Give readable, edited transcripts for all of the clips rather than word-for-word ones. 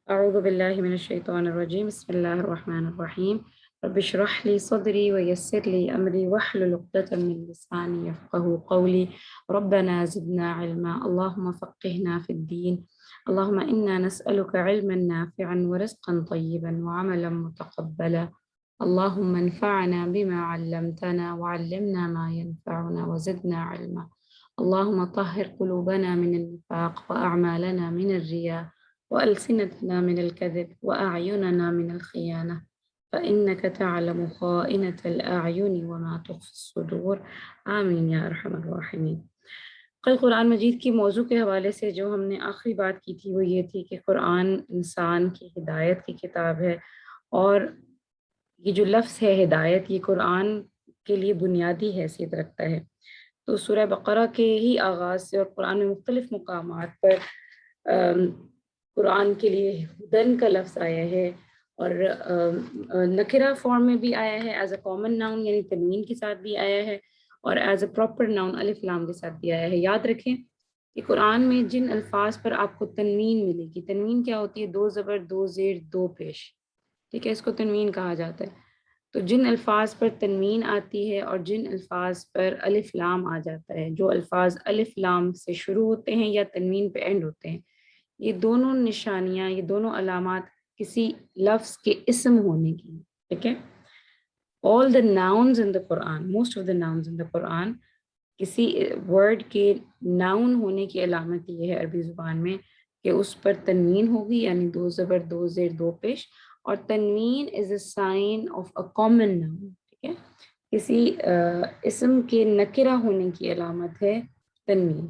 أعوذ بالله من الشيطان الرجيم بسم الله الرحمن الرحيم رب اشرح لي صدري ويسر لي أمري واحلل عقدة من لساني يفقه قولي ربنا زدنا علما اللهم فقهنا في الدين اللهم إنا نسألك علما نافعا ورزقا طيبا وعملا متقبلا اللهم انفعنا بما علمتنا وعلمنا ما ينفعنا وزدنا علما اللهم طهر قلوبنا من النفاق وأعمالنا من الرياء وألسنتنا من الكذب وأعيننا من الخيانة فإنك تعلم خائنة الأعين وما تخفي الصدور آمین یا ارحم الراحمین۔ کل قرآن مجید کی موضوع کے حوالے سے جو ہم نے آخری بات کی تھی وہ یہ تھی کہ قرآن انسان کی ہدایت کی کتاب ہے، اور یہ جو لفظ ہے ہدایت یہ قرآن کے لیے بنیادی حیثیت رکھتا ہے۔ تو سورہ بقرہ کے ہی آغاز سے اور قرآن میں مختلف مقامات پر قرآن کے لیے ہدن کا لفظ آیا ہے، اور نکرہ فارم میں بھی آیا ہے، ایز اے کامن ناؤن یعنی تنوین کے ساتھ بھی آیا ہے، اور ایز اے پراپر ناؤن الف لام کے ساتھ بھی آیا ہے۔ یاد رکھیں کہ قرآن میں جن الفاظ پر آپ کو تنوین ملے گی، تنوین کیا ہوتی ہے؟ دو زبر دو زیر دو پیش، ٹھیک ہے، اس کو تنوین کہا جاتا ہے۔ تو جن الفاظ پر تنوین آتی ہے اور جن الفاظ پر الف لام آ جاتا ہے، جو الفاظ الف لام سے شروع ہوتے ہیں یا تنوین پہ اینڈ ہوتے ہیں، یہ دونوں نشانیاں، یہ دونوں علامات کسی لفظ کے اسم ہونے کی ہیں، ٹھیک ہے۔ all the nouns in the Quran, most of the nouns in the Quran کسی ورڈ کے ناؤن ہونے کی علامت یہ ہے عربی زبان میں کہ اس پر تنوین ہوگی، یعنی دو زبر دو زیر دو پیش، اور تنوین is a sign of a common noun, ٹھیک ہے۔ کسی اسم کے نکرہ ہونے کی علامت ہے تنوین۔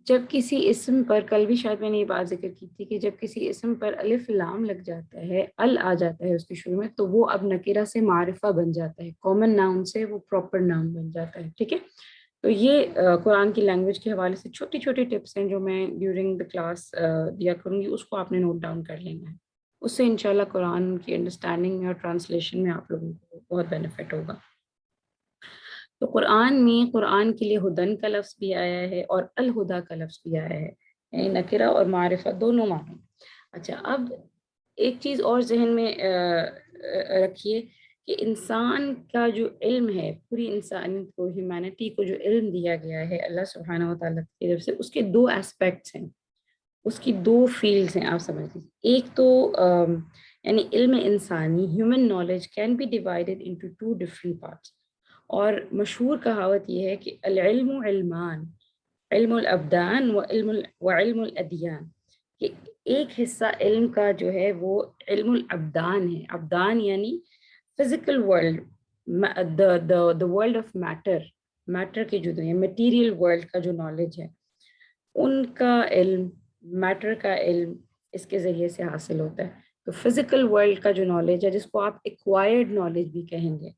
جب کسی اسم پر، کل بھی شاید میں نے یہ بات ذکر کی تھی کہ جب کسی اسم پر الف لام لگ جاتا ہے، ال آ جاتا ہے اس کے شروع میں، تو وہ اب نکرہ سے معرفہ بن جاتا ہے، کامن ناؤن سے وہ پراپر ناؤن بن جاتا ہے، ٹھیک ہے۔ تو یہ قرآن کی لینگویج کے حوالے سے چھوٹی چھوٹی ٹپس ہیں جو میں ڈیورنگ دا کلاس دیا کروں گی، اس کو آپ نے نوٹ ڈاؤن کر لینا ہے، اس سے انشاءاللہ قرآن کی انڈرسٹینڈنگ میں اور ٹرانسلیشن میں آپ لوگوں کو بہت بینیفٹ ہوگا۔ تو قرآن میں قرآن کے لیے ہدن کا لفظ بھی آیا ہے اور الہدا کا لفظ بھی آیا ہے، یعنی نکرہ اور معرفہ دونوں معنی۔ اچھا، اب ایک چیز اور ذہن میں رکھیے کہ انسان کا جو علم ہے، پوری انسانیت کو، ہیومینٹی کو جو علم دیا گیا ہے اللہ سبحانہ و تعالیٰ کی طرف سے، اس کے دو اسپیکٹس ہیں، اس کی دو فیلڈز ہیں، آپ سمجھ لیجیے۔ ایک تو یعنی علم انسانی، human knowledge can be divided into two different parts, اور مشہور کہاوت یہ ہے کہ العلم علمان، علم الابدان و علم الادیان، کہ ایک حصہ علم کا جو ہے وہ علم الابدان ہے۔ ابدان یعنی physical world, the world of matter، matter کی جو دنیا، میٹیریل ورلڈ کا جو نالج ہے، ان کا علم، میٹر کا علم اس کے ذریعے سے حاصل ہوتا ہے۔ تو فزیکل ورلڈ کا جو نالج ہے، جس کو آپ ایکوائرڈ نالج بھی کہیں گے،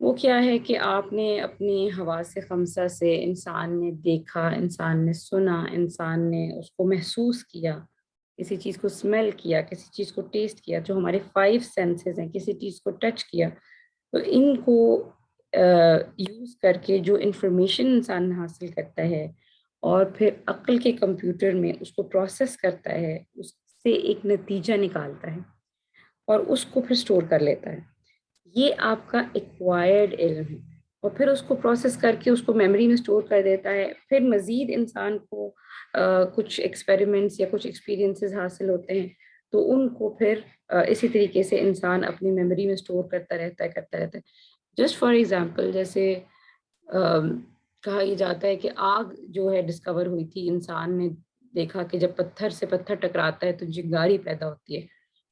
وہ کیا ہے کہ آپ نے اپنی حواس خمسہ سے، انسان نے دیکھا، انسان نے سنا، انسان نے اس کو محسوس کیا، کسی چیز کو اسمیل کیا، کسی چیز کو ٹیسٹ کیا، جو ہمارے 5 سینسز ہیں، کسی چیز کو ٹچ کیا، تو ان کو یوز کر کے جو انفارمیشن انسان حاصل کرتا ہے اور پھر عقل کے کمپیوٹر میں اس کو پروسیس کرتا ہے، اس سے ایک نتیجہ نکالتا ہے اور اس کو پھر سٹور کر لیتا ہے، یہ آپ کا ایکوائرڈ علم ہے، اور پھر اس کو پروسیس کر کے اس کو میموری میں سٹور کر دیتا ہے۔ پھر مزید انسان کو کچھ ایکسپیریمنٹس یا کچھ ایکسپیرینسز حاصل ہوتے ہیں، تو ان کو پھر اسی طریقے سے انسان اپنی میموری میں سٹور کرتا رہتا ہے۔ جسٹ فار ایگزامپل، جیسے کہا یہ جاتا ہے کہ آگ جو ہے ڈسکور ہوئی تھی، انسان نے دیکھا کہ جب پتھر سے پتھر ٹکراتا ہے تو چنگاری پیدا ہوتی ہے،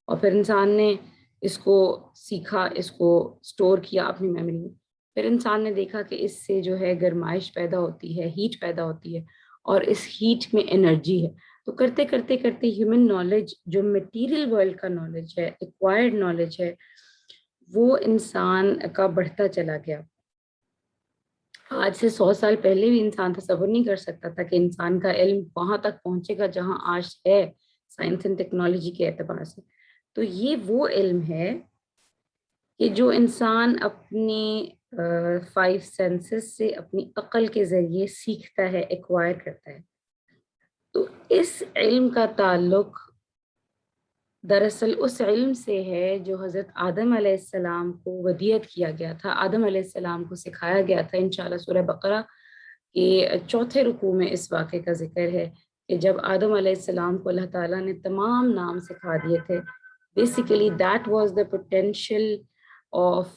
اور پھر انسان نے اس کو سیکھا، اس کو سٹور کیا اپنی میموری میں، پھر انسان نے دیکھا کہ اس سے جو ہے گرمائش پیدا ہوتی ہے، ہیٹ پیدا ہوتی ہے، اور اس ہیٹ میں انرجی ہے۔ تو کرتے کرتے کرتے ہیومن نالج جو میٹیریل ورلڈ کا نالج ہے، ایکوائرڈ نالج ہے، وہ انسان کا بڑھتا چلا گیا۔ آج سے 100 سال پہلے بھی انسان تصور نہیں کر سکتا تھا کہ انسان کا علم وہاں تک پہنچے گا جہاں آج ہے، سائنس اینڈ ٹیکنالوجی کے اعتبار سے۔ تو یہ وہ علم ہے کہ جو انسان اپنی 5 سینسز سے، اپنی عقل کے ذریعے سیکھتا ہے، ایکوائر کرتا ہے۔ تو اس علم کا تعلق دراصل اس علم سے ہے جو حضرت آدم علیہ السلام کو ودیعت کیا گیا تھا، آدم علیہ السلام کو سکھایا گیا تھا۔ انشاءاللہ سورہ بقرہ کے چوتھے رکوع میں اس واقعے کا ذکر ہے کہ جب آدم علیہ السلام کو اللہ تعالیٰ نے تمام نام سکھا دیے تھے، basically that was the potential of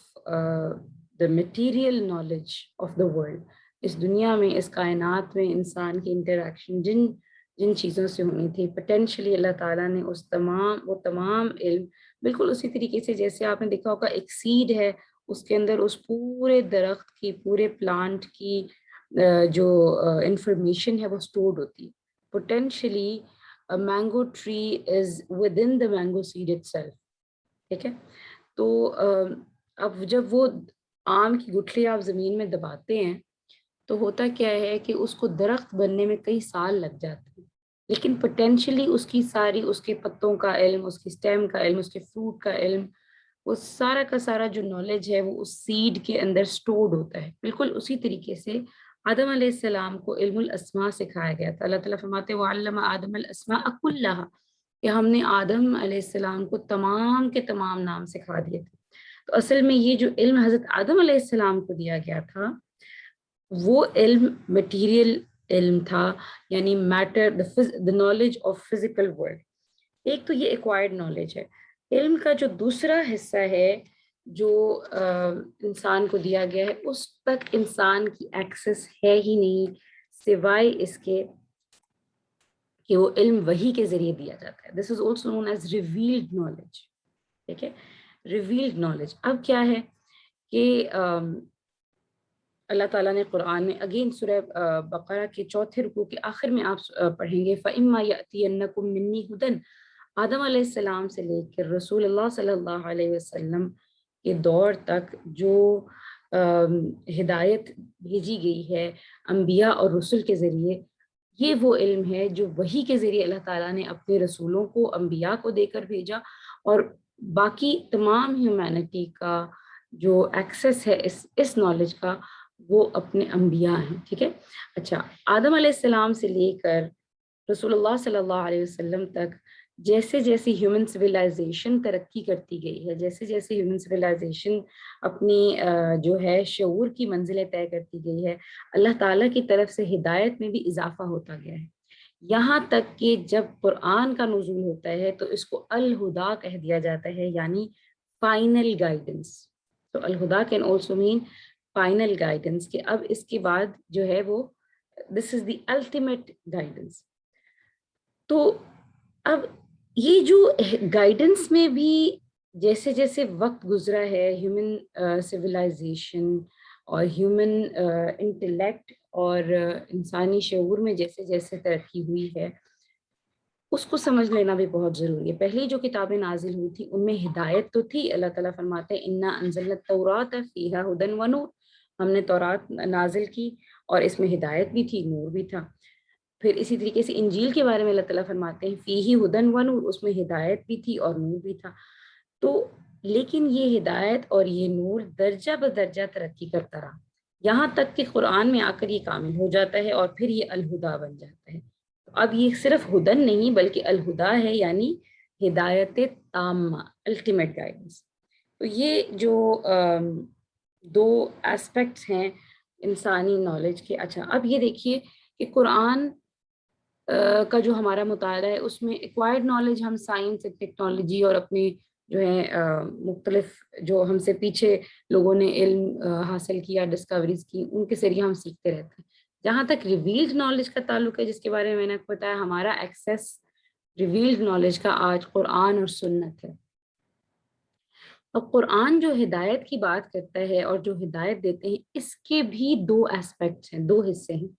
the material knowledge of the world. اس دنیا میں، اس کائنات میں انسان کی انٹریکشن جن چیزوں سے ہونی تھی، پوٹینشلی اللہ تعالیٰ نے وہ تمام علم، بالکل اسی طریقے سے جیسے آپ نے دیکھا ہوگا ایک سیڈ ہے، اس کے اندر اس پورے درخت کی، پورے پلانٹ کی جو انفارمیشن ہے وہ اسٹورڈ ہوتی ہے۔ Potentially mango tree is with in the mango said it self, ٹھیک ہے؟ تو اب جب وہ آم کی گٹھلی آپ زمین میں دباتے ہیں تو ہوتا کیا ہے کہ اس کو درخت بننے میں کئی سال لگ جاتے ہیں، لیکن پوٹینشلی اس کی ساری، اس کے پتوں کا علم، اس کی سٹیم کا علم، اس کے فروٹ کا علم، وہ سارا کا سارا جو نالج ہے وہ اس سیڈ کے اندر سٹورڈ ہوتا ہے۔ بالکل اسی طریقے سے آدم علیہ السلام کو علم الاسماء سکھایا گیا تھا۔ اللہ تعالیٰ فرماتے ہیں وَعَلَّمَ آدَمَ الْأَسْمَاءَ كُلَّهَا، کہ ہم نے آدم علیہ السلام کو تمام کے تمام نام سکھا دیے تھے۔ تو اصل میں یہ جو علم حضرت آدم علیہ السلام کو دیا گیا تھا وہ علم مٹیریل علم تھا، یعنی metre, the knowledge of physical world۔ ایک تو یہ ایکوائرڈ نالج ہے۔ علم کا جو دوسرا حصہ ہے جو انسان کو دیا گیا ہے، اس تک انسان کی ایکسس ہے ہی نہیں، سوائے اس کے کہ وہ علم وحی کے ذریعے دیا جاتا ہے۔ This is also known as revealed knowledge, ٹھیک ہے؟ ریویلڈ نالج اب کیا ہے کہ اللہ تعالیٰ نے قرآن میں اگین سورہ بقرہ کے چوتھے رکوع کے آخر میں آپ پڑھیں گے فَإِمَّا يَأْتِيَنَّكُم مِّنِّي هُدًى، آدم علیہ السلام سے لے کر رسول اللہ صلی اللہ علیہ وسلم کے دور تک جو ہدایت بھیجی گئی ہے انبیاء اور رسل کے ذریعے، یہ وہ علم ہے جو وحی کے ذریعے اللہ تعالیٰ نے اپنے رسولوں کو، انبیاء کو دے کر بھیجا، اور باقی تمام ہیومینٹی کا جو ایکسس ہے اس نالج کا وہ اپنے انبیاء ہیں، ٹھیک ہے؟ اچھا، آدم علیہ السلام سے لے کر رسول اللہ صلی اللہ علیہ وسلم تک جیسے جیسے ہیومن سویلائزیشن ترقی کرتی گئی ہے، جیسے جیسے ہیومن سویلائزیشن اپنی جو ہے شعور کی منزلیں طے کرتی گئی ہے، اللہ تعالیٰ کی طرف سے ہدایت میں بھی اضافہ ہوتا گیا ہے، یہاں تک کہ جب قرآن کا نزول ہوتا ہے تو اس کو الہدا کہہ دیا جاتا ہے، یعنی فائنل گائیڈنس۔ تو الہدا can also mean final guidance, کہ اب اس کے بعد جو ہے وہ دس از دی الٹیمیٹ گائیڈنس۔ تو اب یہ جو گائیڈنس میں بھی جیسے جیسے وقت گزرا ہے، ہیومن سویلائزیشن اور ہیومن انٹلیکٹ اور انسانی شعور میں جیسے جیسے ترقی ہوئی ہے، اس کو سمجھ لینا بھی بہت ضروری ہے۔ پہلی جو کتابیں نازل ہوئی تھی ان میں ہدایت تو تھی، اللہ تعالیٰ فرماتے ہیں اِنَّا أَنزَلْنَا التَّوْرَاةَ فِيهَا هُدًى وَنُورٌ، ہم نے تورات نازل کی اور اس میں ہدایت بھی تھی، نور بھی تھا۔ پھر اسی طریقے سے انجیل کے بارے میں اللہ تعالیٰ فرماتے ہیں فِيهِ هُدًى وَنُورٌ، اس میں ہدایت بھی تھی اور نور بھی تھا۔ تو لیکن یہ ہدایت اور یہ نور درجہ بدرجہ ترقی کرتا رہا، یہاں تک کہ قرآن میں آ کر یہ کامل ہو جاتا ہے اور پھر یہ الہدا بن جاتا ہے۔ اب یہ صرف ہدن نہیں بلکہ الہدا ہے، یعنی ہدایت تامہ، الٹیمیٹ گائیڈنس۔ تو یہ جو دو اسپیکٹس ہیں انسانی نالج کے۔ اچھا، اب یہ دیکھیے کہ قرآن کا جو ہمارا مطالعہ ہے اس میں ایکوائرڈ نالج ہم سائنس اور ٹیکنالوجی اور اپنے جو ہے مختلف جو ہم سے پیچھے لوگوں نے علم حاصل کیا، ڈسکوریز کی، ان کے ذریعے ہم سیکھتے رہتے ہیں۔ جہاں تک ریویلڈ نالج کا تعلق ہے، جس کے بارے میں نے آپ کو بتایا، ہمارا ایکسیس ریویلڈ نالج کا آج قرآن اور سنت ہے۔ اب قرآن جو ہدایت کی بات کرتا ہے اور جو ہدایت دیتے ہیں، اس کے بھی دو اسپیکٹس ہیں، دو حصے ہیں۔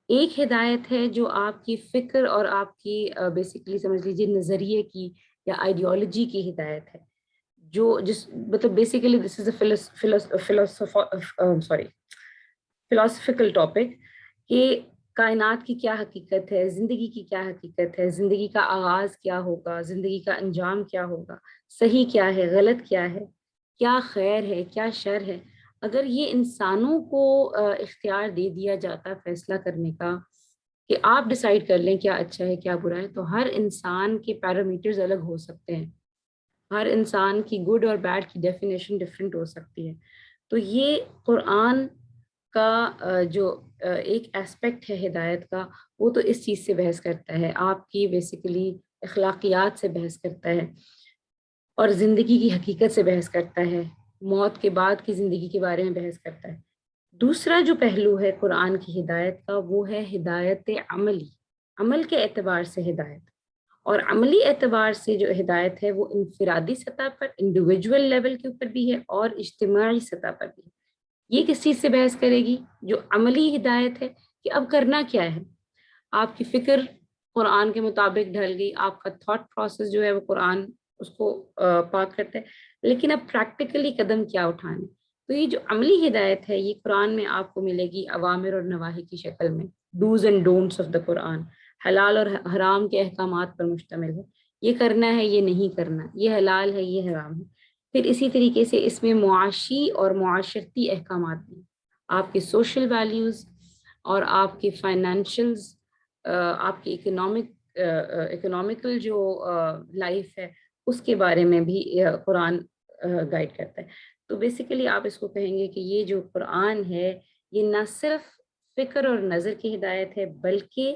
ایک ہدایت ہے جو آپ کی فکر اور آپ کی بیسیکلی سمجھ لیجیے نظریے کی یا آئیڈیالوجی کی ہدایت ہے، جو مطلب basically this is a philosophical topic کہ کائنات کی کیا حقیقت ہے، زندگی کی کیا حقیقت ہے، زندگی کا آغاز کیا ہوگا، زندگی کا انجام کیا ہوگا، صحیح کیا ہے، غلط کیا ہے، کیا خیر ہے، کیا شر ہے۔ اگر یہ انسانوں کو اختیار دے دیا جاتا فیصلہ کرنے کا کہ آپ ڈیسائیڈ کر لیں کیا اچھا ہے کیا برا ہے. تو ہر انسان کے پیرامیٹرز الگ ہو سکتے ہیں, ہر انسان کی گڈ اور بیڈ کی ڈیفینیشن ڈفرینٹ ہو سکتی ہے. تو یہ قرآن کا جو ایک اسپیکٹ ہے ہدایت کا, وہ تو اس چیز سے بحث کرتا ہے, آپ کی بیسیکلی اخلاقیات سے بحث کرتا ہے, اور زندگی کی حقیقت سے بحث کرتا ہے, موت کے بعد کی زندگی کے بارے میں بحث کرتا ہے. دوسرا جو پہلو ہے قرآن کی ہدایت کا, وہ ہے ہدایت عملی, عمل کے اعتبار سے ہدایت. اور عملی اعتبار سے جو ہدایت ہے وہ انفرادی سطح پر, انڈیویجول لیول کے اوپر بھی ہے, اور اجتماعی سطح پر بھی ہے. یہ کس چیز سے بحث کرے گی؟ جو عملی ہدایت ہے کہ اب کرنا کیا ہے. آپ کی فکر قرآن کے مطابق ڈھل گئی, آپ کا تھاٹ پروسیس جو ہے وہ قرآن اس کو پاک کرتا ہے, لیکن اب پریکٹیکلی قدم کیا اٹھانے. تو یہ جو عملی ہدایت ہے یہ قرآن میں آپ کو ملے گی اوامر اور نواہی کی شکل میں, dos and don'ts of the Quran, حلال اور حرام کے احکامات پر مشتمل ہے. یہ کرنا ہے, یہ نہیں کرنا, یہ حلال ہے, یہ حرام ہے. پھر اسی طریقے سے اس میں معاشی اور معاشرتی احکامات بھی, آپ کی سوشل ویلیوز اور آپ کی فائنینشلز, آپ کی اکنامیکل جو لائف ہے اس کے بارے میں بھی قرآن گائیڈ کرتا ہے. تو بیسیکلی آپ اس کو کہیں گے کہ یہ جو قرآن ہے یہ نہ صرف فکر اور نظر کی ہدایت ہے بلکہ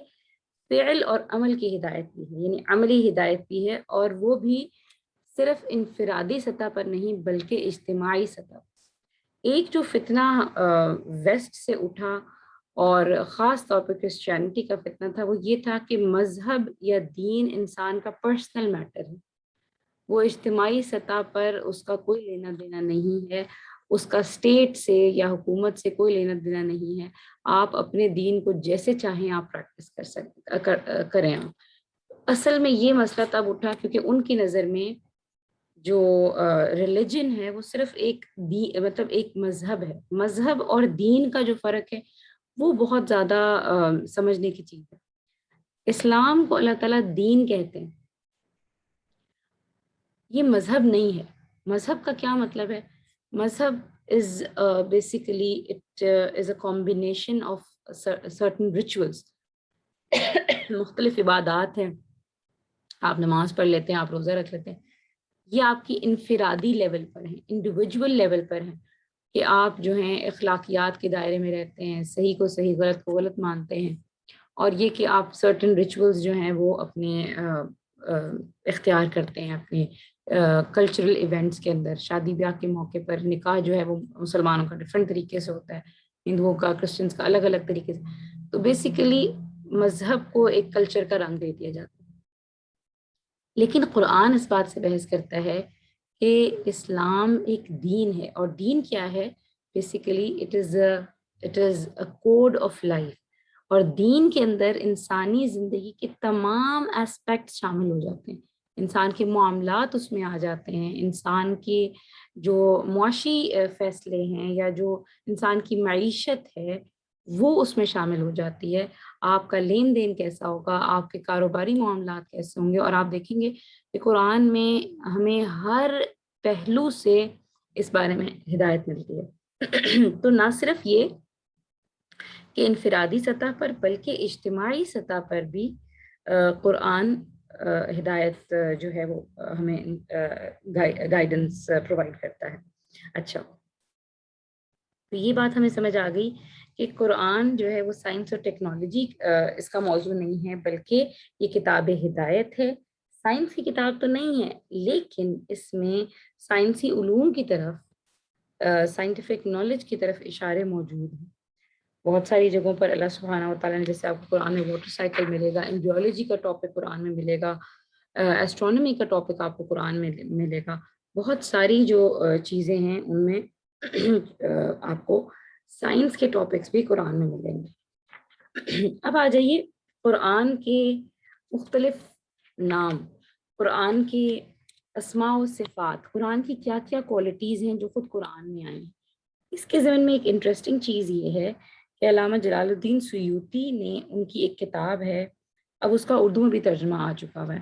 فعل اور عمل کی ہدایت بھی ہے, یعنی عملی ہدایت بھی ہے, اور وہ بھی صرف انفرادی سطح پر نہیں بلکہ اجتماعی سطح پر. ایک جو فتنہ ویسٹ سے اٹھا اور خاص طور پر کرسچینٹی کا فتنہ تھا, وہ یہ تھا کہ مذہب یا دین انسان کا پرسنل میٹر ہے, وہ اجتماعی سطح پر اس کا کوئی لینا دینا نہیں ہے, اس کا اسٹیٹ سے یا حکومت سے کوئی لینا دینا نہیں ہے. آپ اپنے دین کو جیسے چاہیں آپ پریکٹس کریں. اصل میں یہ مسئلہ تب اٹھا کیونکہ ان کی نظر میں جو ریلیجن ہے وہ صرف ایک مطلب ایک مذہب ہے. مذہب اور دین کا جو فرق ہے وہ بہت زیادہ سمجھنے کی چیز ہے. اسلام کو اللہ تعالیٰ دین کہتے ہیں, یہ مذہب نہیں ہے. مذہب کا کیا مطلب ہے؟ مذہب is basically it is a combination of certain rituals. مختلف عبادات ہیں, آپ نماز پڑھ لیتے ہیں, آپ روزہ رکھ لیتے ہیں, یہ آپ کی انفرادی لیول پر ہیں, انڈیویجول لیول پر ہیں, کہ آپ جو ہیں اخلاقیات کے دائرے میں رہتے ہیں, صحیح کو صحیح غلط کو غلط مانتے ہیں, اور یہ کہ آپ سرٹن ریچولز جو ہیں وہ اپنے اختیار کرتے ہیں اپنے کلچرل ایونٹس کے اندر. شادی بیاہ کے موقع پر نکاح جو ہے وہ مسلمانوں کا ڈفرینٹ طریقے سے ہوتا ہے, ہندوؤں کا, کرسچنس کا الگ الگ طریقے سے. تو بیسیکلی مذہب کو ایک کلچر کا رنگ دے دیا جاتا ہے. لیکن قرآن اس بات سے بحث کرتا ہے کہ اسلام ایک دین ہے, اور دین کیا ہے؟ Basically it is a code of life, اور دین کے اندر انسانی زندگی کے تمام اسپیکٹ شامل ہو جاتے ہیں. انسان کے معاملات اس میں آ جاتے ہیں, انسان کے جو معاشی فیصلے ہیں یا جو انسان کی معیشت ہے وہ اس میں شامل ہو جاتی ہے. آپ کا لین دین کیسا ہوگا, آپ کے کاروباری معاملات کیسے ہوں گے, اور آپ دیکھیں گے کہ قرآن میں ہمیں ہر پہلو سے اس بارے میں ہدایت ملتی ہے. تو نہ صرف یہ کہ انفرادی سطح پر بلکہ اجتماعی سطح پر بھی قرآن ہدایت جو ہے وہ ہمیں گائیڈنس پرووائڈ کرتا ہے. اچھا, تو یہ بات ہمیں سمجھ آ گئی کہ قرآن جو ہے وہ سائنس اور ٹیکنالوجی اس کا موضوع نہیں ہے, بلکہ یہ کتاب ہدایت ہے. سائنس کی کتاب تو نہیں ہے, لیکن اس میں سائنسی علوم کی طرف, سائنٹیفک نالج کی طرف اشارے موجود ہیں. بہت ساری جگہوں پر اللہ سبحانہ و تعالیٰ نے, جیسے آپ کو قرآن میں واٹر سائیکل ملے گا, انڈیولوجی کا ٹاپک قرآن میں ملے گا, ایسٹرونومی کا ٹاپک آپ کو قرآن میں ملے گا. بہت ساری جو چیزیں ہیں ان میں آپ کو سائنس کے ٹاپکس بھی قرآن میں ملیں گے. اب آ جائیے قرآن کے مختلف نام, قرآن کے اسماء و صفات, قرآن کی کیا کیا کوالٹیز ہیں جو خود قرآن میں آئی ہیں. اس کے ذمن میں ایک انٹرسٹنگ چیز یہ ہے کہ علامہ جلال الدین سیوطی نے, ان کی ایک کتاب ہے, اب اس کا اردو میں بھی ترجمہ آ چکا ہوا ہے,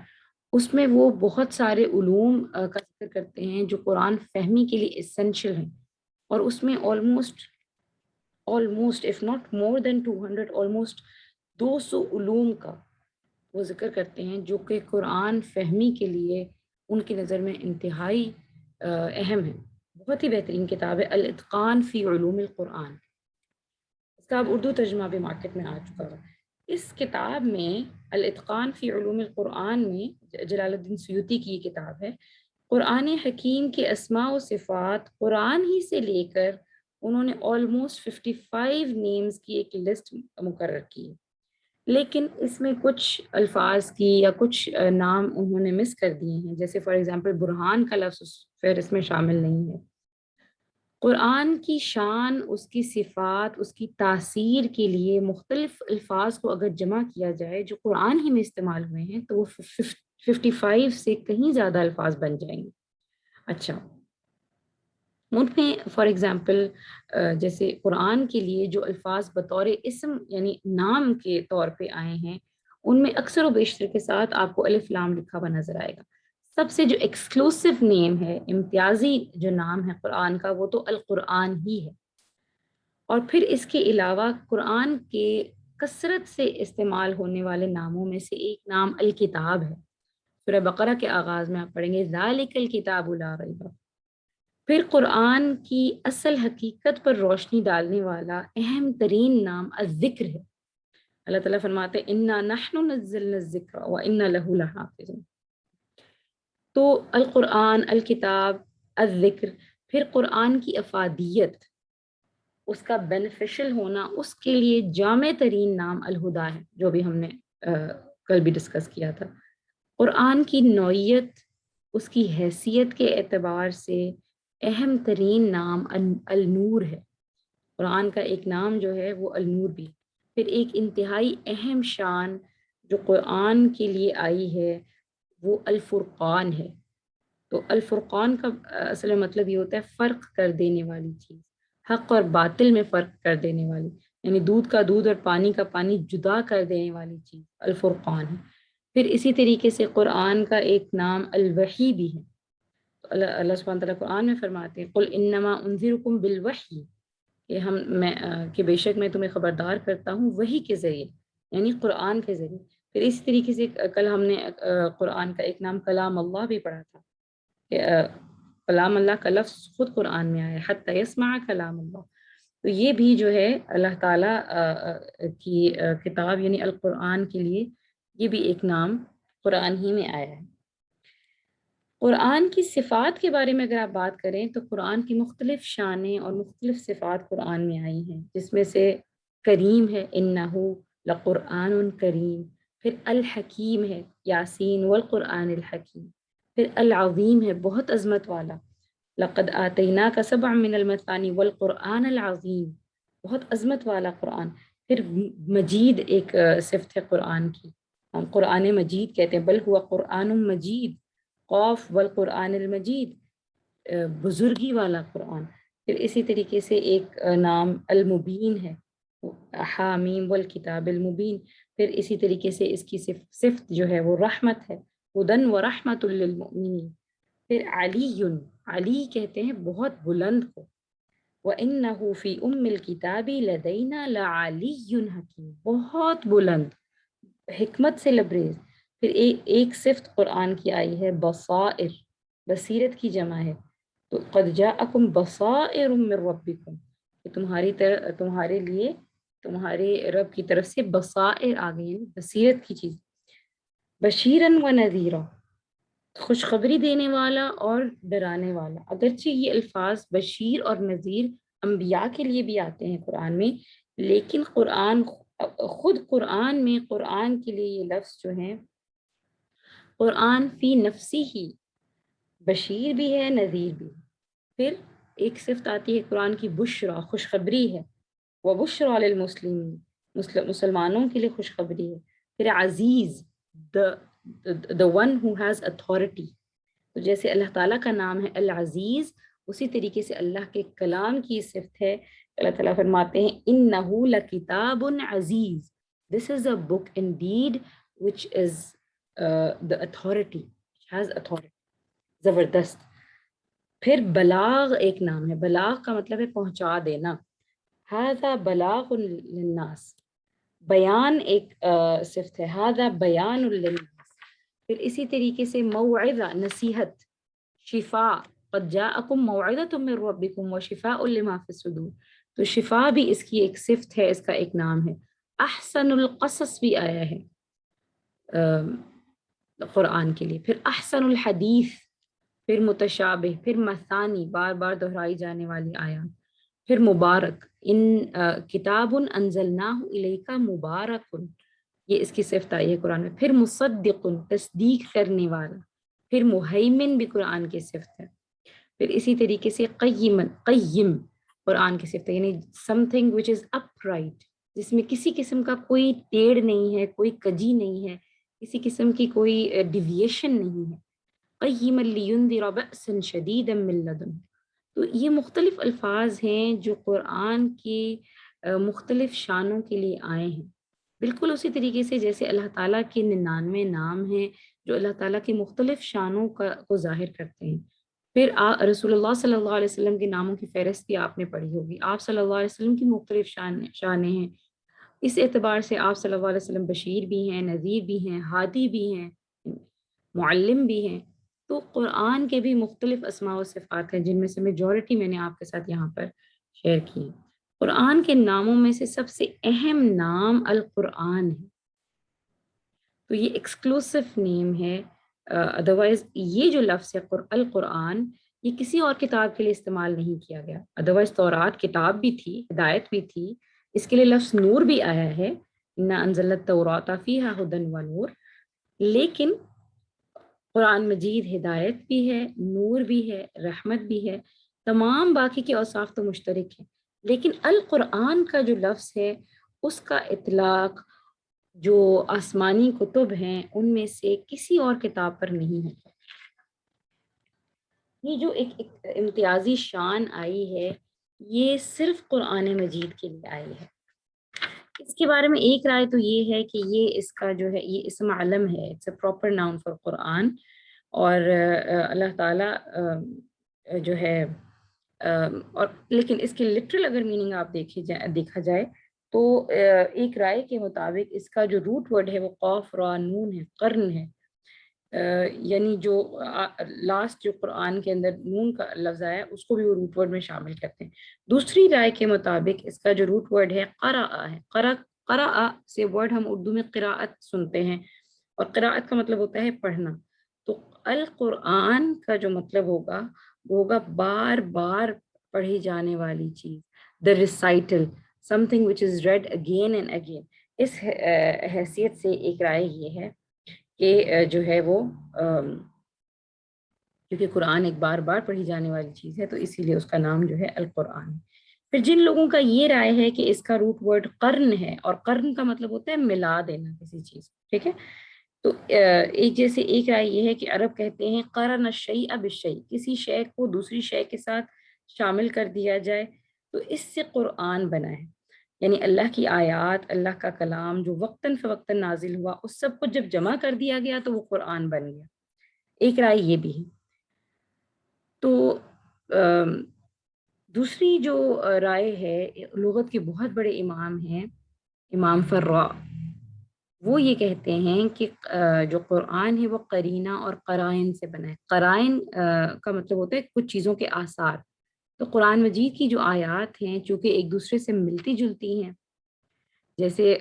اس میں وہ بہت سارے علوم کا ذکر کرتے ہیں جو قرآن فہمی کے لیے اسینشل ہیں, اور اس میں almost if not more than 200 almost 200 علوم کا وہ ذکر کرتے ہیں جو کہ قرآن فہمی کے لیے ان کی نظر میں انتہائی اہم ہے. بہت ہی بہترین کتاب ہے الاتقان فی علوم القرآن. اس کا اب اردو ترجمہ بھی مارکیٹ میں آ چکا ہے. اس کتاب میں الاتقان فی علوم القرآن میں جلال الدین سیوطی کی یہ کتاب ہے. قرآن حکیم کے اسماء و صفات قرآن ہی سے لے کر انہوں نے آلموسٹ 55 نیمز کی ایک لسٹ مقرر کی ہے. لیکن اس میں کچھ الفاظ کی یا کچھ نام انہوں نے مس کر دیے ہیں، جیسے فار ایگزامپل برہان کا لفظ پھر اس میں شامل نہیں ہے. قرآن کی شان، اس کی صفات، اس کی تاثیر کے لیے مختلف الفاظ کو اگر جمع کیا جائے جو قرآن ہی میں استعمال ہوئے ہیں تو وہ 55 سے کہیں زیادہ الفاظ بن جائیں گے. اچھا، ان میں فار ایگزامپل جیسے قرآن کے لیے جو الفاظ بطور اسم یعنی نام کے طور پہ آئے ہیں ان میں اکثر و بیشتر کے ساتھ آپ کو الف لام لکھا ہوا نظر آئے گا. سب سے جو ایکسکلوسیو نیم ہے، امتیازی جو نام ہے قرآن کا، وہ تو القرآن ہی ہے. اور پھر اس کے علاوہ قرآن کے کثرت سے استعمال ہونے والے ناموں میں سے ایک نام الکتاب ہے. سورہ بقرہ کے آغاز میں آپ پڑھیں گے ذالک الکتاب لا ریب. پھر قرآن کی اصل حقیقت پر روشنی ڈالنے والا اہم ترین نام الذکر ہے. اللہ تعالیٰ فرماتے ہیں انا نحن نزلنا الذکر وانا له لحافظون. تو القرآن، الکتاب، الذکر، پھر قرآن کی افادیت، اس کا بینیفیشل ہونا، اس کے لیے جامع ترین نام الہدا ہے جو بھی ہم نے کل بھی ڈسکس کیا تھا. قرآن کی نوعیت، اس کی حیثیت کے اعتبار سے اہم ترین نام النور ہے. قرآن کا ایک نام جو ہے وہ النور بھی. پھر ایک انتہائی اہم شان جو قرآن کے لیے آئی ہے وہ الفرقان ہے. تو الفرقان کا اصل میں مطلب یہ ہوتا ہے فرق کر دینے والی چیز، حق اور باطل میں فرق کر دینے والی، یعنی دودھ کا دودھ اور پانی کا پانی جدا کر دینے والی چیز الفرقان ہے. پھر اسی طریقے سے قرآن کا ایک نام الوحی بھی ہے. اللہ سبحانہ تعالیٰ قرآن میں فرماتے ہیں قل انما انذرکم بالوحی، کہ بے شک میں تمہیں خبردار کرتا ہوں وحی کے ذریعے، یعنی قرآن کے ذریعے. پھر اسی طریقے سے کل ہم نے قرآن کا ایک نام کلام اللہ بھی پڑھا تھا کہ کلام اللہ کا لفظ خود قرآن میں آیا حتی یسمع کلام اللہ. تو یہ بھی جو ہے اللہ تعالیٰ کی کتاب یعنی القرآن کے لیے یہ بھی ایک نام قرآن ہی میں آیا ہے. قرآن کی صفات کے بارے میں اگر آپ بات کریں تو قرآن کی مختلف شانیں اور مختلف صفات قرآن میں آئی ہیں، جس میں سے کریم ہے انہو لقرآن کریم، پھر الحکیم ہے یاسین والقرآن الحکیم، پھر العظیم ہے بہت عظمت والا لقد آتیناک سبعا من المثانی والقرآن العظیم، بہت عظمت والا قرآن. پھر مجید ایک صفت ہے قرآن کی، ہم قرآن مجید کہتے ہیں، بل ہوا قرآن مجید، قوف والقرآن المجید، بزرگی والا قرآن. پھر اسی طریقے سے ایک نام المبین ہے، حامیم والکتاب المبین. پھر اسی طریقے سے اس کی صفت جو ہے وہ رحمت ہے، ہدن و رحمت للمؤمنین. پھر علی، علی کہتے ہیں بہت بلند کو، وَإِنَّهُ فِي أُمِّ الْكِتَابِ لَدَيْنَا لَعَلِيٌّ حَكِيمٌ، بہت بلند، حکمت سے لبریز. پھر ایک صفت قرآن کی آئی ہے بصائر، بصیرت کی جمع ہے. تو قد جاءکم بصائر من ربکم، کہ تمہارے لیے تمہارے رب کی طرف سے بصائر آ گئی ہیں، بصیرت کی چیز. بشیرن و نذیرا، خوشخبری دینے والا اور ڈرانے والا. اگرچہ یہ الفاظ بشیر اور نذیر انبیاء کے لیے بھی آتے ہیں قرآن میں، لیکن خود قرآن میں قرآن کے لیے یہ لفظ جو ہیں قرآن فی نفسی ہی بشیر بھی ہے نذیر بھی. پھر ایک صفت آتی ہے قرآن کی بشرا، خوشخبری ہے، وبشرا للمسلمین، مسلمانوں کے لیے خوشخبری ہے. پھر عزیز، the one who has authority. تو جیسے اللہ تعالیٰ کا نام ہے العزیز، اسی طریقے سے اللہ کے کلام کی صفت ہے. اللہ تعالیٰ فرماتے ہیں انہو لکتاب عزیز، this is a book indeed which is the authority، which has authority، زبردست. پھر بلاغ ایک نام ہے، بلاغ کا مطلب ہے پہنچا دینا. ھذا بلاغ للناس، بیان ایک صفت ہے، ھذا بیان للناس. پھر اسی طریقے سے موعظہ نصیحت، شفا، قد جاءکم موعظۃ من ربکم وشفاء لما فی الصدور. تو شفا بھی اس کی ایک صفت ہے، اس کا ایک نام ہے. احسن القصص بھی آیا ہے قرآن کے لیے. پھر احسن الحدیث، پھر متشابہ، پھر مثانی، بار بار دہرائی جانے والی آیات. پھر مبارک، ان کتاب انزلناہ الیک مبارک، یہ اس کی صفت آئی ہے قرآن میں. پھر مصدق، تصدیق کرنے والا. پھر مہیمن بھی قرآن کی صفت ہے. پھر اسی طریقے سے قیم، قیم قرآن کی صفت ہے، یعنی some thing which is up right, جس میں کسی قسم کا کوئی ٹیڑھ نہیں ہے، کوئی کجی نہیں ہے، کسی قسم کی کوئی ڈیویشن نہیں ہے. قیما لینذر بأسا شدیدا من لدن. تو یہ مختلف الفاظ ہیں جو قرآن کی مختلف شانوں کے لیے آئے ہیں. بالکل اسی طریقے سے جیسے اللہ تعالیٰ کے 99 نام ہیں جو اللہ تعالیٰ کی مختلف شانوں کو ظاہر کرتے ہیں. پھر رسول اللہ صلی اللہ علیہ وسلم کے ناموں کی فہرست بھی آپ نے پڑھی ہوگی. آپ صلی اللہ علیہ وسلم کی مختلف شانیں ہیں. اس اعتبار سے آپ صلی اللہ علیہ وسلم بشیر بھی ہیں، نذیر بھی ہیں، ہادی بھی ہیں، معلم بھی ہیں. تو قرآن کے بھی مختلف اسماء و صفات ہیں، جن میں سے میجورٹی میں نے آپ کے ساتھ یہاں پر شیئر کی. قرآن کے ناموں میں سے سب سے اہم نام القرآن ہے. تو یہ ایکسکلوسو نیم ہے. ادروائز یہ جو لفظ ہے القرآن، یہ کسی اور کتاب کے لیے استعمال نہیں کیا گیا. ادروائز تورات کتاب بھی تھی، ہدایت بھی تھی، اس کے لیے لفظ نور بھی آیا ہے، انا انزلنا التوراۃ فیہا ھدی ونور. لیکن قرآن مجید ہدایت بھی ہے، نور بھی ہے، رحمت بھی ہے، تمام باقی کے اوصاف تو مشترک ہیں. لیکن القرآن کا جو لفظ ہے اس کا اطلاق جو آسمانی کتب ہیں ان میں سے کسی اور کتاب پر نہیں ہوتا. یہ جو ایک امتیازی شان آئی ہے یہ صرف قرآن مجید کے لیے آئی ہے. اس کے بارے میں ایک رائے تو یہ ہے کہ یہ اس کا جو ہے یہ اسم علم ہے، it's a proper noun for Quran. اور اللہ تعالیٰ جو ہے اور لیکن اس کی لٹرل اگر میننگ آپ دیکھا جائے تو ایک رائے کے مطابق اس کا جو روٹ ورڈ ہے وہ قاف را نون ہے، قرن ہے. یعنی جو لاسٹ جو قرآن کے اندر نون کا لفظ آیا اس کو بھی وہ روٹ ورڈ میں شامل کرتے ہیں. دوسری رائے کے مطابق اس کا جو روٹ ورڈ ہے قرأ ہے. قرأ سے ورڈ ہم اردو میں قراءت سنتے ہیں، اور قراءت کا مطلب ہوتا ہے پڑھنا. تو القرآن کا جو مطلب ہوگا وہ ہوگا بار بار پڑھی جانے والی چیز، the recital, something which is read again and again. اس حیثیت سے ایک رائے یہ ہے کہ جو ہے وہ کیونکہ قرآن ایک بار بار پڑھی جانے والی چیز ہے تو اسی لیے اس کا نام جو ہے القرآن. پھر جن لوگوں کا یہ رائے ہے کہ اس کا روٹ ورڈ قرن ہے، اور قرن کا مطلب ہوتا ہے ملا دینا کسی چیز، ٹھیک ہے. تو ایک رائے یہ ہے کہ عرب کہتے ہیں قرن الشیء بالشیء، کسی شے کو دوسری شے کے ساتھ شامل کر دیا جائے تو اس سے قرآن بنا ہے. یعنی اللہ کی آیات، اللہ کا کلام جو وقتاً فوقتاً نازل ہوا اس سب کو جب جمع کر دیا گیا تو وہ قرآن بن گیا. ایک رائے یہ بھی ہے. تو دوسری جو رائے ہے، لغت کے بہت بڑے امام ہیں امام فرا، وہ یہ کہتے ہیں کہ جو قرآن ہے وہ قرینہ اور قرائن سے بنا ہے. قرائن کا مطلب ہوتا ہے کچھ چیزوں کے آثار. تو قرآن مجید کی جو آیات ہیں چونکہ ایک دوسرے سے ملتی جلتی ہیں، جیسے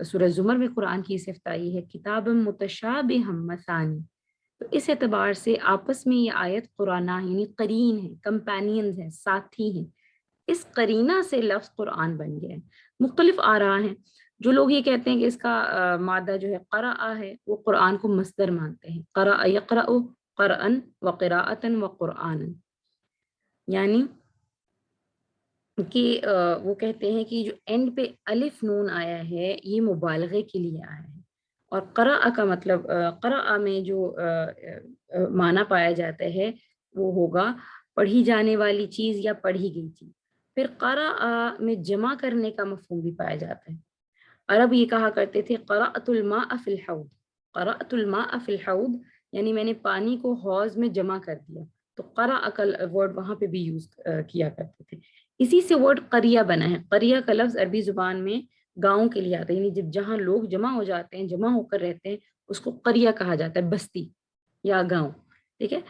سورہ زمر میں قرآن کی صفت آئی ہے کتاب متشابہ مثانی، تو اس اعتبار سے آپس میں یہ آیت قرآن یعنی قرین ہے، کمپینینز ہیں، ساتھی ہیں. اس قرینہ سے لفظ قرآن بن گیا ہے. مختلف آراء ہیں. جو لوگ یہ کہتے ہیں کہ اس کا مادہ جو ہے قرأ ہے، وہ قرآن کو مصدر مانتے ہیں. قرأ یقرأ قرأن و قراءۃ و قرآن، یعنی کہ وہ کہتے ہیں کہ جو اینڈ پہ الف نون آیا ہے یہ مبالغے کے لیے آیا ہے. اور قرأ کا مطلب قرأ میں جو معنی پایا جاتا ہے وہ ہوگا پڑھی جانے والی چیز یا پڑھی گئی چیز. پھر قرأ میں جمع کرنے کا مفہوم بھی پایا جاتا ہے. عرب یہ کہا کرتے تھے قرأت الماء فی الحوض، قرأت الماء فی الحوض یعنی میں نے پانی کو حوض میں جمع کر دیا. تو قرأ کا ورڈ وہاں پہ بھی یوز کیا کرتے تھے. اسی سے ورڈ قریہ بنا ہے. قریہ کا لفظ عربی زبان میں گاؤں کے لیے آتا ہے، یعنی جب جہاں لوگ جمع ہو جاتے ہیں، جمع ہو کر رہتے ہیں، اس کو قریہ کہا جاتا ہے، بستی یا گاؤں. ٹھیک ہے.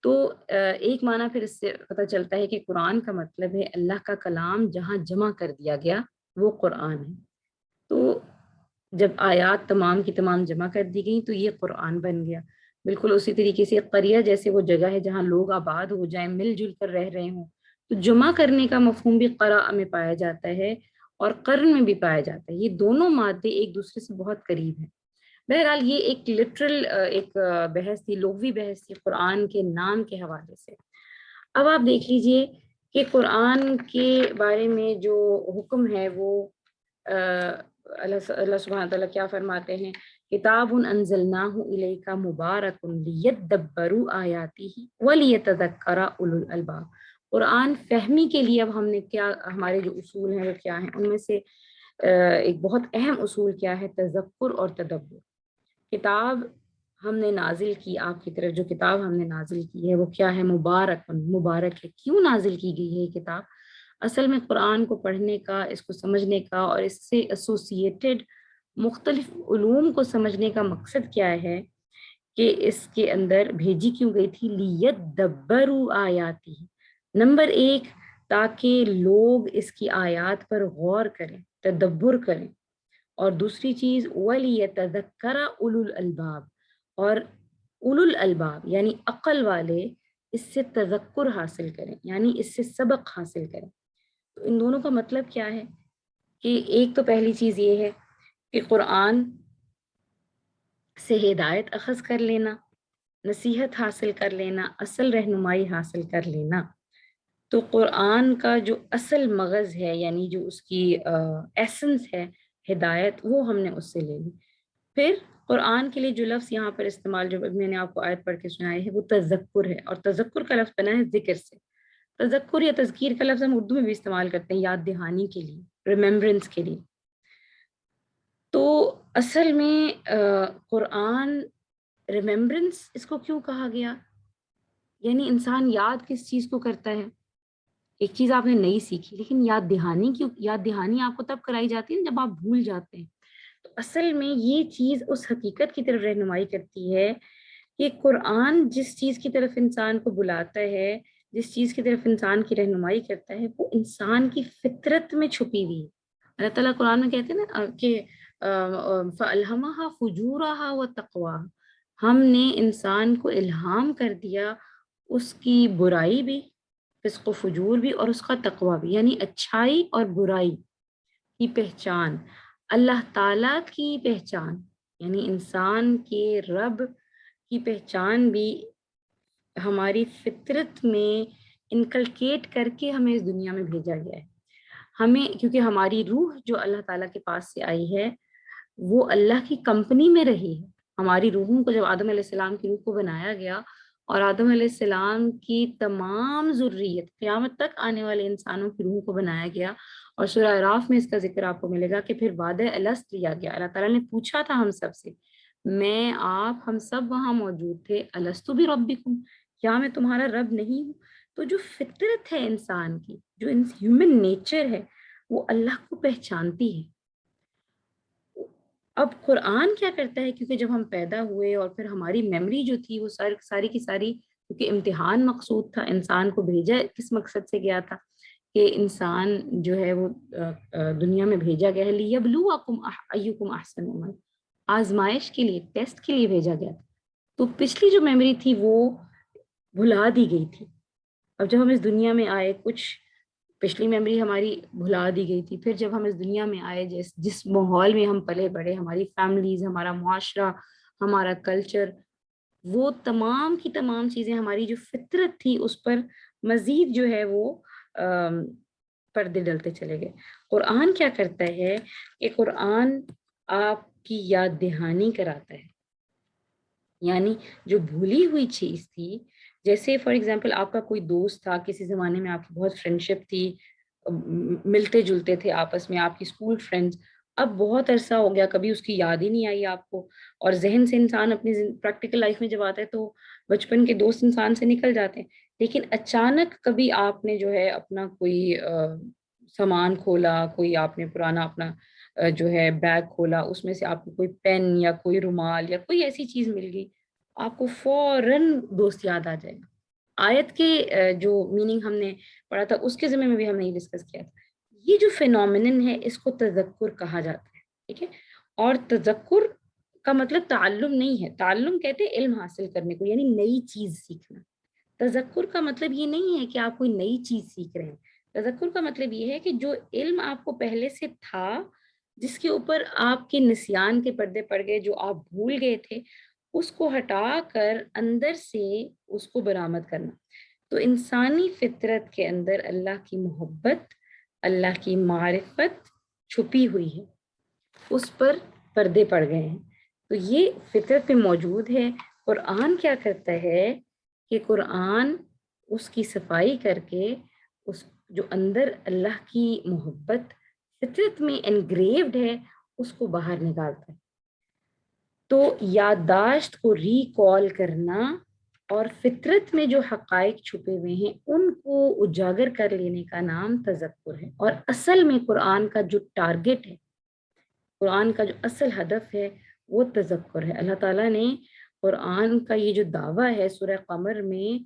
تو ایک معنی پھر اس سے پتہ چلتا ہے کہ قرآن کا مطلب ہے اللہ کا کلام جہاں جمع کر دیا گیا وہ قرآن ہے. تو جب آیات تمام کی تمام جمع کر دی گئیں تو یہ قرآن بن گیا. بالکل اسی طریقے سے قریہ جیسے وہ جگہ ہے جہاں لوگ آباد ہو جائیں، مل جل کر رہ رہے ہوں، تو جمع کرنے کا مفہوم بھی قرأ میں پایا جاتا ہے اور قرن میں بھی پایا جاتا ہے. یہ دونوں مادے ایک دوسرے سے بہت قریب ہیں. بہرحال یہ ایک لٹرل ایک بحث تھی، لغوی بحث تھی قرآن کے نام کے حوالے سے. اب آپ دیکھ لیجئے کہ قرآن کے بارے میں جو حکم ہے وہ اللہ سبحانہ تعالیٰ کیا فرماتے ہیں؟ کتاب انزلناہ الیک مبارک لیدبروا آیاتہ ولیتذکر اولو الالباب. قرآن فہمی کے لیے اب ہم نے کیا، ہمارے جو اصول ہیں وہ کیا ہیں؟ ان میں سے ایک بہت اہم اصول کیا ہے؟ تذکر اور تدبر. کتاب ہم نے نازل کی، آپ کی طرف جو کتاب ہم نے نازل کی ہے وہ کیا ہے؟ مبارک. مبارک ہے. کیوں نازل کی گئی ہے یہ کتاب؟ اصل میں قرآن کو پڑھنے کا، اس کو سمجھنے کا اور اس سے ایسوسیٹڈ مختلف علوم کو سمجھنے کا مقصد کیا ہے کہ اس کے اندر بھیجی کیوں گئی تھی؟ لیدبروا آیاتی. نمبر ایک، تاکہ لوگ اس کی آیات پر غور کریں، تدبر کریں. اور دوسری چیز وَلِيَتَذَكَّرَ أُولُو الْأَلْبَابِ، اور اولو الالباب یعنی عقل والے اس سے تذکر حاصل کریں، یعنی اس سے سبق حاصل کریں. تو ان دونوں کا مطلب کیا ہے؟ کہ ایک تو پہلی چیز یہ ہے کہ قرآن سے ہدایت اخذ کر لینا، نصیحت حاصل کر لینا، اصل رہنمائی حاصل کر لینا. تو قرآن کا جو اصل مغز ہے، یعنی جو اس کی ایسنس ہے، ہدایت، وہ ہم نے اس سے لے لی. پھر قرآن کے لیے جو لفظ یہاں پر استعمال، جو میں نے آپ کو آیت پڑھ کے سنائی ہے، وہ تذکر ہے. اور تذکر کا لفظ بنا ہے ذکر سے. تذکر یا تذکیر کا لفظ ہم اردو میں بھی استعمال کرتے ہیں یاد دہانی کے لیے، ریممبرنس کے لیے. تو اصل میں قرآن ریممبرنس اس کو کیوں کہا گیا؟ یعنی انسان یاد کس چیز کو کرتا ہے؟ ایک چیز آپ نے نئی سیکھی، لیکن یاد دہانی کیوں؟ یاد دہانی آپ کو تب کرائی جاتی ہے جب آپ بھول جاتے ہیں. تو اصل میں یہ چیز اس حقیقت کی طرف رہنمائی کرتی ہے کہ قرآن جس چیز کی طرف انسان کو بلاتا ہے، جس چیز کی طرف انسان کی رہنمائی کرتا ہے، وہ انسان کی فطرت میں چھپی ہوئی ہے. اللہ تعالیٰ قرآن میں کہتے ہیں نا کہ فَأَلْهَمَهَا فُجُورَهَا وَتَقْوَاهَا، ہم نے انسان کو الہام کر دیا اس کی برائی بھی، فسق و فجور بھی، اور اس کا تقوی بھی، یعنی اچھائی اور برائی کی پہچان، اللہ تعالیٰ کی پہچان، یعنی انسان کے رب کی پہچان بھی ہماری فطرت میں انکلکیٹ کر کے ہمیں اس دنیا میں بھیجا گیا ہے. ہمیں، کیونکہ ہماری روح جو اللہ تعالیٰ کے پاس سے آئی ہے وہ اللہ کی کمپنی میں رہی ہے. ہماری روحوں کو جب آدم علیہ السلام کی روح کو بنایا گیا اور آدم علیہ السلام کی تمام ذریت، قیامت تک آنے والے انسانوں کی روح کو بنایا گیا. اور سورہ اعراف میں اس کا ذکر آپ کو ملے گا کہ پھر وعدہ الست لیا گیا. اللہ تعالیٰ نے پوچھا تھا ہم سب سے، میں، آپ، ہم سب وہاں موجود تھے، الستو بربکم، کیا میں تمہارا رب نہیں ہوں؟ تو جو فطرت ہے انسان کی، جو ہیومن نیچر ہے، وہ اللہ کو پہچانتی ہے. اب قرآن کیا کرتا ہے؟ کیونکہ جب ہم پیدا ہوئے اور پھر ہماری میموری جو تھی وہ ساری کی ساری، کیونکہ امتحان مقصود تھا، انسان کو بھیجا کس مقصد سے گیا تھا؟ کہ انسان جو ہے وہ دنیا میں بھیجا گیا ہے لیبلوکم ایکم احسن عملا، آزمائش کے لیے، ٹیسٹ کے لیے بھیجا گیا تھا. تو پچھلی جو میموری تھی وہ بھلا دی گئی تھی. اب جب ہم اس دنیا میں آئے، کچھ پچھلی میموری ہماری بھلا دی گئی تھی. پھر جب ہم اس دنیا میں آئے، جس ماحول میں ہم پلے بڑے، ہماری فیملیز، ہمارا معاشرہ، ہمارا کلچر، وہ تمام کی تمام چیزیں، ہماری جو فطرت تھی اس پر مزید جو ہے وہ پردے ڈلتے چلے گئے. قرآن کیا کرتا ہے کہ قرآن آپ کی یاد دہانی کراتا ہے. یعنی جو بھولی ہوئی چیز تھی، جیسے فار ایگزامپل آپ کا کوئی دوست تھا، کسی زمانے میں آپ کی بہت فرینڈشپ تھی، ملتے جلتے تھے آپس میں، آپ کی اسکول فرینڈز، اب بہت عرصہ ہو گیا، کبھی اس کی یاد ہی نہیں آئی آپ کو. اور ذہن سے انسان اپنی پریکٹیکل لائف میں جب آتا ہے تو بچپن کے دوست انسان سے نکل جاتے ہیں. لیکن اچانک کبھی آپ نے جو ہے اپنا کوئی سامان کھولا، کوئی آپ نے پرانا اپنا جو ہے بیگ کھولا, اس میں سے آپ کو کوئی پین یا کوئی رومال یا کوئی ایسی چیز مل گئی, آپ کو فوراً دوست یاد آ جائے گا. آیت کے جو میننگ ہم نے پڑھا تھا اس کے ذمہ میں بھی ہم نے ڈسکس کیا تھا. یہ جو فینومینن ہے اس کو تذکر کہا جاتا ہے, ٹھیک ہے. اور تذکر کا مطلب تعلم نہیں ہے. تعلم کہتے ہیں علم حاصل کرنے کو, یعنی نئی چیز سیکھنا. تذکر کا مطلب یہ نہیں ہے کہ آپ کوئی نئی چیز سیکھ رہے ہیں. تذکر کا مطلب یہ ہے کہ جو علم آپ کو پہلے سے تھا, جس کے اوپر آپ کے نسیان کے پردے پڑ گئے, جو آپ بھول گئے تھے, اس کو ہٹا کر اندر سے اس کو برآمد کرنا. تو انسانی فطرت کے اندر اللہ کی محبت, اللہ کی معرفت چھپی ہوئی ہے, اس پر پردے پڑ گئے ہیں. تو یہ فطرت میں موجود ہے. قرآن کیا کرتا ہے کہ قرآن اس کی صفائی کر کے اس جو اندر اللہ کی محبت فطرت میں انگریوڈ ہے اس کو باہر نکالتا ہے. تو یادداشت کو ریکال کرنا اور فطرت میں جو حقائق چھپے ہوئے ہیں ان کو اجاگر کر لینے کا نام تذکر ہے. اور اصل میں قرآن کا جو ٹارگٹ ہے, قرآن کا جو اصل ہدف ہے وہ تذکر ہے. اللہ تعالیٰ نے قرآن کا یہ جو دعویٰ ہے سورہ قمر میں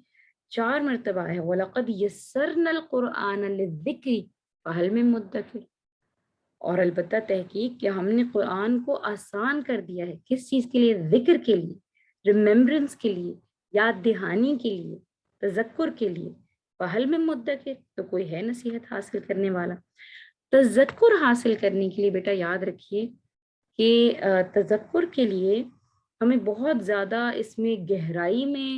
4 مرتبہ ہے, وَلَقَدْ يَسَّرْنَا الْقُرْآنَ لِلذِّكْرِ فَهَلْ مِن مُدَّكِرٍ. اور البتہ تحقیق کہ ہم نے قرآن کو آسان کر دیا ہے. کس چیز کے لیے؟ ذکر کے لیے, ریممبرنس کے لیے, یاد دہانی کے لیے, تذکر کے لیے. فَهَلْ مِن مُدَّكِرٍ, تو کوئی ہے نصیحت حاصل کرنے والا. تذکر حاصل کرنے کے لیے بیٹا یاد رکھیے کہ تذکر کے لیے ہمیں بہت زیادہ اس میں گہرائی میں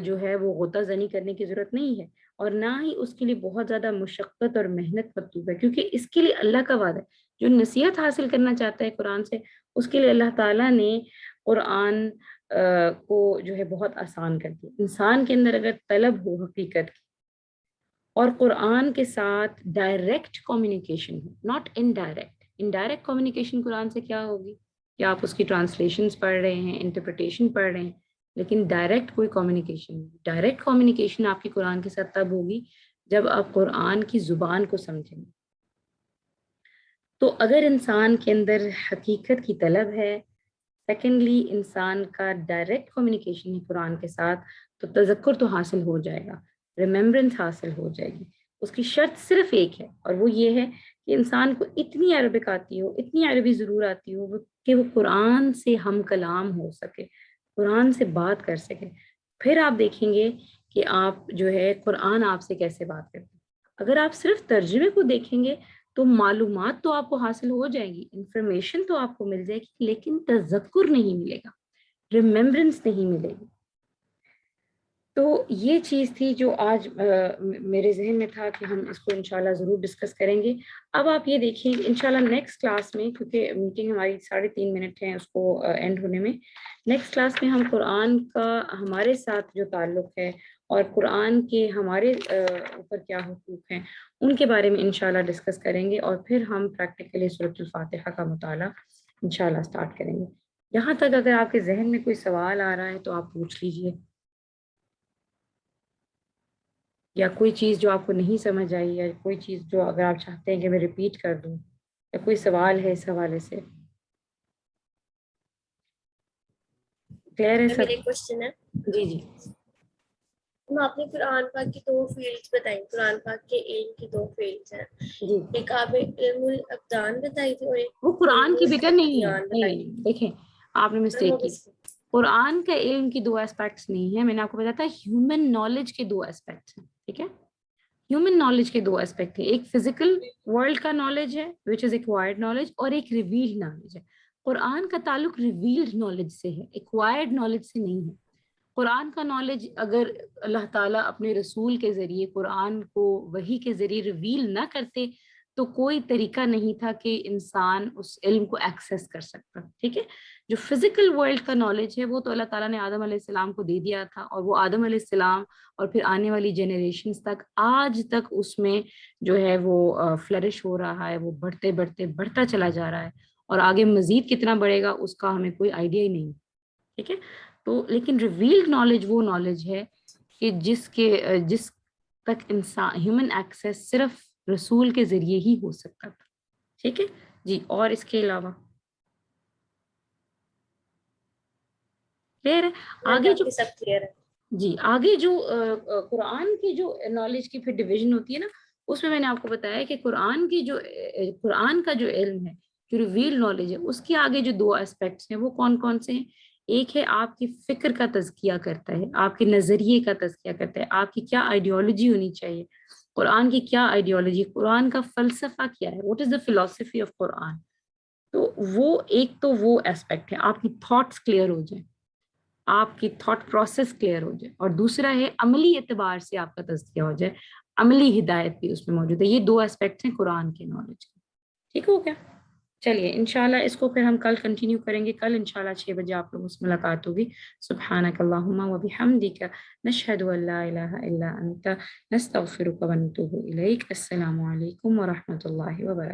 جو ہے وہ غوطہ زنی کرنے کی ضرورت نہیں ہے, اور نہ ہی اس کے لیے بہت زیادہ مشقت اور محنت مطلوب ہے, کیونکہ اس کے لیے اللہ کا وعدہ ہے. جو نصیحت حاصل کرنا چاہتا ہے قرآن سے, اس کے لیے اللہ تعالیٰ نے قرآن کو جو ہے بہت آسان کر دیا. انسان کے اندر اگر طلب ہو حقیقت کی اور قرآن کے ساتھ ڈائریکٹ کمیونیکیشن ہو, ناٹ انڈائریکٹ. انڈائریکٹ کمیونیکیشن قرآن سے کیا ہوگی کہ آپ اس کی ٹرانسلیشنز پڑھ رہے ہیں, انٹرپریٹیشن پڑھ رہے ہیں, لیکن ڈائریکٹ کوئی کمیونیکیشن نہیں. ڈائریکٹ کمیونیکیشن آپ کی قرآن کے ساتھ تب ہوگی جب آپ قرآن کی زبان کو سمجھیں گے. تو اگر انسان کے اندر حقیقت کی طلب ہے, سیکنڈلی انسان کا ڈائریکٹ کمیونیکیشن ہے قرآن کے ساتھ, تو تذکر تو حاصل ہو جائے گا, ریممبرنس حاصل ہو جائے گی. اس کی شرط صرف ایک ہے, اور وہ یہ ہے کہ انسان کو اتنی عربک آتی ہو, اتنی عربی ضرور آتی ہو کہ وہ قرآن سے ہم کلام ہو سکے, قرآن سے بات کر سکے. پھر آپ دیکھیں گے کہ آپ جو ہے قرآن آپ سے کیسے بات کرتے ہیں. اگر آپ صرف ترجمے کو دیکھیں گے تو معلومات تو آپ کو حاصل ہو جائے گی, انفارمیشن تو آپ کو مل جائے گی, لیکن تذکر نہیں ملے گا, ریممبرنس نہیں ملے گی. تو یہ چیز تھی جو آج میرے ذہن میں تھا کہ ہم اس کو انشاءاللہ ضرور ڈسکس کریں گے. اب آپ یہ دیکھیں انشاءاللہ نیکسٹ کلاس میں, کیونکہ میٹنگ ہماری 3.5 منٹ ہیں اس کو اینڈ ہونے میں, نیکسٹ کلاس میں ہم قرآن کا ہمارے ساتھ جو تعلق ہے اور قرآن کے ہمارے اوپر کیا حقوق ہیں ان کے بارے میں انشاءاللہ ڈسکس کریں گے, اور پھر ہم پریکٹیکلی سورۃ الفاتحہ کا مطالعہ انشاءاللہ سٹارٹ کریں گے. یہاں تک اگر آپ کے ذہن میں کوئی سوال آ رہا ہے تو آپ پوچھ لیجئے, یا کوئی چیز جو آپ کو نہیں سمجھ آئی, یا کوئی چیز جو اگر آپ چاہتے ہیں کہ میں ریپیٹ کر دوں, یا کوئی سوال ہے اس حوالے سے. کلیئر ہے میرا سب؟ ایک کوشچن ہے. جی جی. آپ نے قرآن پاک کی 2 فیلڈز بتائی, قرآن پاک کے علم کی 2 فیلڈز ہیں. جی ایک آپ علم الابدان بتائی تھی اور ایک وہ قرآن علم کی بیٹا نہیں ہے, الادیان بتائی نہیں دیکھیں آپ نے مسٹیک کی. قرآن کا علم کی 2 اسپیکٹس نہیں ہے, میں نے آپ کو بتایا تھا ہیومن نالج کے 2 اسپیکٹس ہیں, ٹھیک ہے. ہیومن نالج کے 2 اسپیکٹ ہیں, ایک فزیکل ورلڈ کا نالج ہے وچ از ایکوائرڈ نالج, اور ایک ریویلڈ نالج ہے. قرآن کا تعلق ریویلڈ نالج سے ہے, ایکوائرڈ نالج سے نہیں ہے. قرآن کا نالج اگر اللہ تعالیٰ اپنے رسول کے ذریعے قرآن کو وحی کے ذریعے ریویل نہ کرتے تو کوئی طریقہ نہیں تھا کہ انسان اس علم کو ایکسیس کر سکتا, ٹھیک ہے. جو فزیکل ورلڈ کا نالج ہے وہ تو اللہ تعالیٰ نے آدم علیہ السلام کو دے دیا تھا, اور وہ آدم علیہ السلام اور پھر آنے والی جنریشنز تک آج تک اس میں جو ہے وہ فلرش ہو رہا ہے, وہ بڑھتے بڑھتے بڑھتا چلا جا رہا ہے, اور آگے مزید کتنا بڑھے گا اس کا ہمیں کوئی آئیڈیا ہی نہیں, ٹھیک ہے. تو لیکن ریویلڈ نالج وہ نالج ہے کہ جس تک انسان ہیومن ایکسیس صرف رسول کے ذریعے ہی ہو سکتا تھا, ٹھیک ہے. جی اور اس کے علاوہ کلیئر ہے؟ آگے جو سب کلیئر ہے. جی آگے جو قرآن کی جو نالج کی پھر ڈویژن ہوتی ہے نا، اس میں نے آپ کو بتایا کہ قرآن کی جو قرآن کا جو علم ہے، جو ریویل نالج ہے، اس کے آگے جو 2 اسپیکٹس ہیں وہ کون کون سے ہیں؟ ایک ہے آپ کی فکر کا تزکیہ کرتا ہے، آپ کے نظریے کا تزکیہ کرتا ہے، آپ کی کیا آئیڈیالوجی ہونی چاہیے، قرآن کی کیا آئیڈیالوجی، قرآن کا فلسفہ کیا ہے، واٹ از دا فلسفی آف قرآن. تو وہ ایک تو وہ اسپیکٹ ہے، آپ کی تھاٹس کلیئر ہو جائیں، آپ کی تھاٹ پروسیس کلیئر ہو جائے. اور دوسرا ہے عملی اعتبار سے آپ کا تزکیہ ہو جائے، عملی ہدایت بھی اس میں موجود ہے. یہ 2 اسپیکٹس ہیں قرآن کے نالج کے. ٹھیک ہو گیا؟ چلیے انشاءاللہ اس کو پھر ہم کل کنٹینیو کریں گے. کل انشاءاللہ 6 بجے آپ لوگوں سے ملاقات ہوگی. سبحانک اللہم و بحمدک نشہد ان لا الہ الا انت نستغفرک و نتوب الیک. السلام علیکم و رحمۃ اللہ وبرکاتہ.